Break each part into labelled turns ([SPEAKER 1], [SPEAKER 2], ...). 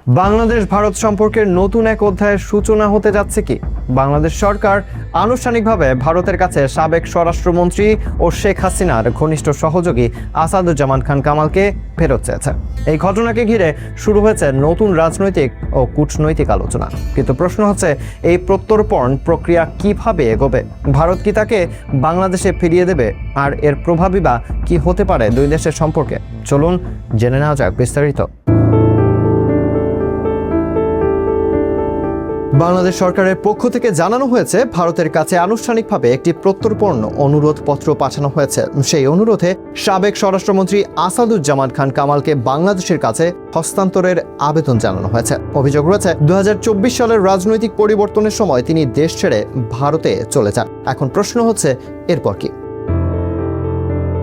[SPEAKER 1] বাংলাদেশ ভারত সম্পর্কের নতুন এক অধ্যায়ের সূচনা হতে যাচ্ছে কি? বাংলাদেশ সরকার আনুষ্ঠানিকভাবে ভারতের কাছে সাবেক স্বরাষ্ট্রমন্ত্রী ও শেখ হাসিনার ঘনিষ্ঠ সহযোগী আসাদুজ্জামান খান কামালকে ফেরত চেয়েছে। এই ঘটনাকে ঘিরে শুরু হয়েছে নতুন রাজনৈতিক ও কূটনৈতিক আলোচনা। কিন্তু প্রশ্ন হচ্ছে, এই প্রত্যর্পণ প্রক্রিয়া কিভাবে এগোবে? ভারত কি তাকে বাংলাদেশে ফিরিয়ে দেবে? আর এর প্রভাবই বা কি হতে পারে দুই দেশের সম্পর্কে? চলুন জেনে নেওয়া যাক বিস্তারিত। বাংলাদেশ সরকারের পক্ষ থেকে জানানো হয়েছে, ভারতের কাছে আনুষ্ঠানিকভাবে একটি প্রত্যর্পণ অনুরোধ পত্র পাঠানো হয়েছে। সেই অনুরোধে সাবেক স্বরাষ্ট্রমন্ত্রী আসাদুজ্জামান খান কামালকে বাংলাদেশের কাছে হস্তান্তরের আবেদন জানানো হয়েছে। অভিযোগ রয়েছে, 2024 সালের রাজনৈতিক পরিবর্তনের সময় তিনি দেশ ছেড়ে ভারতে চলে যান। এখন প্রশ্ন হচ্ছে, এরপর কি?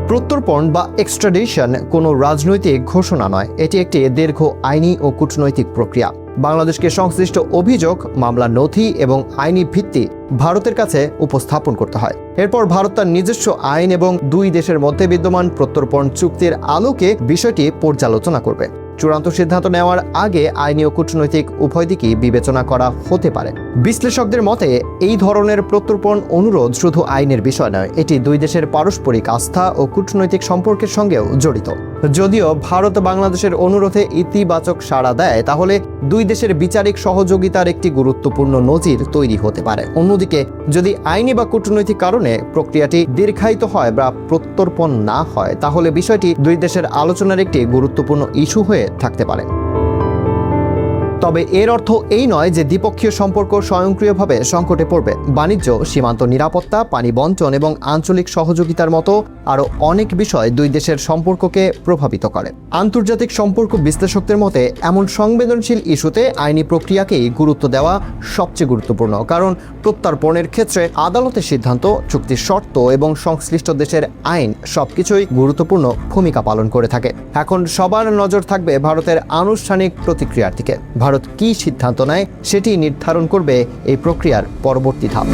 [SPEAKER 1] প্রত্যর্পণ বা এক্সট্রাডিশন কোনো রাজনৈতিক ঘোষণা নয়, এটি একটি দীর্ঘ আইনি ও কূটনৈতিক প্রক্রিয়া। বাংলাদেশকে সংশ্লিষ্ট অভিযোগ, মামলা নথি এবং আইনি ভিত্তি ভারতের কাছে উপস্থাপন করতে হয়। এরপর ভারত তার নিজস্ব আইন এবং দুই দেশের মধ্যে বিদ্যমান প্রত্যর্পণ চুক্তির আলোকে বিষয়টি পর্যালোচনা করবে। চূড়ান্ত সিদ্ধান্ত নেওয়ার আগে আইনি ও কূটনৈতিক উভয় দিকই বিবেচনা করা হতে পারে। বিশ্লেষকদের মতে, এই ধরনের প্রত্যর্পণ অনুরোধ শুধু আইনের বিষয় নয়, এটি দুই দেশের পারস্পরিক আস্থা ও কূটনৈতিক সম্পর্কের সঙ্গেও জড়িত। যদিও ভারত বাংলাদেশের অনুরোধে ইতিবাচক সাড়া দেয়, তাহলে দুই দেশের বিচারিক সহযোগিতার একটি গুরুত্বপূর্ণ নজির তৈরি হতে পারে। অন্যদিকে যদি আইনি বা কূটনৈতিক কারণে প্রক্রিয়াটি দীর্ঘায়িত হয় বা প্রত্যর্পণ না হয়, তাহলে বিষয়টি দুই দেশের আলোচনার একটি গুরুত্বপূর্ণ ইস্যু হয়ে থাকতে পারে। তবে এর অর্থ এই নয় যে দ্বিপক্ষীয় সম্পর্ক স্বয়ংক্রিয়ভাবে সংকটে পড়বে। বাণিজ্য, সীমান্ত নিরাপত্তা, পানি বণ্টন এবং আঞ্চলিক সহযোগিতার মতো আরও অনেক বিষয় দুই দেশের সম্পর্ককে প্রভাবিত করে। আন্তর্জাতিক সম্পর্ক বিশ্লেষকদের মতে, এমন সংবেদনশীল ইস্যুতে আইনি প্রক্রিয়াকেই গুরুত্ব দেওয়া সবচেয়ে গুরুত্বপূর্ণ, কারণ প্রত্যর্পণের ক্ষেত্রে আদালতের সিদ্ধান্ত, চুক্তির শর্ত এবং সংশ্লিষ্ট দেশের আইন সবকিছুই গুরুত্বপূর্ণ ভূমিকা পালন করে থাকে। এখন সবার নজর থাকবে ভারতের আনুষ্ঠানিক প্রতিক্রিয়ার দিকে। ভারত কি সিদ্ধান্ত নেয় সেটি নির্ধারণ করবে এই প্রক্রিয়ার পরবর্তী ধাপ।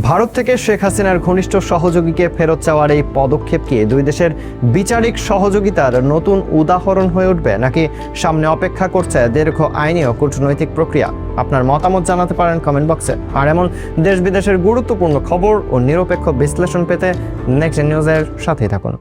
[SPEAKER 1] ভারত থেকে শেখ হাসিনার ঘনিষ্ঠ সহযোগীকে ফেরত চাওয়ার এই পদক্ষেপ কি দুই দেশের বিচারিক সহযোগিতার নতুন উদাহরণ হয়ে উঠবে, নাকি সামনে অপেক্ষা করছে দীর্ঘ আইনি ও কূটনৈতিক প্রক্রিয়া? আপনার মতামত জানাতে পারেন কমেন্ট বক্সে। আর এমন দেশ বিদেশের গুরুত্বপূর্ণ খবর ও নিরপেক্ষ বিশ্লেষণ পেতে নেক্সট নিউজের সাথেই থাকুন।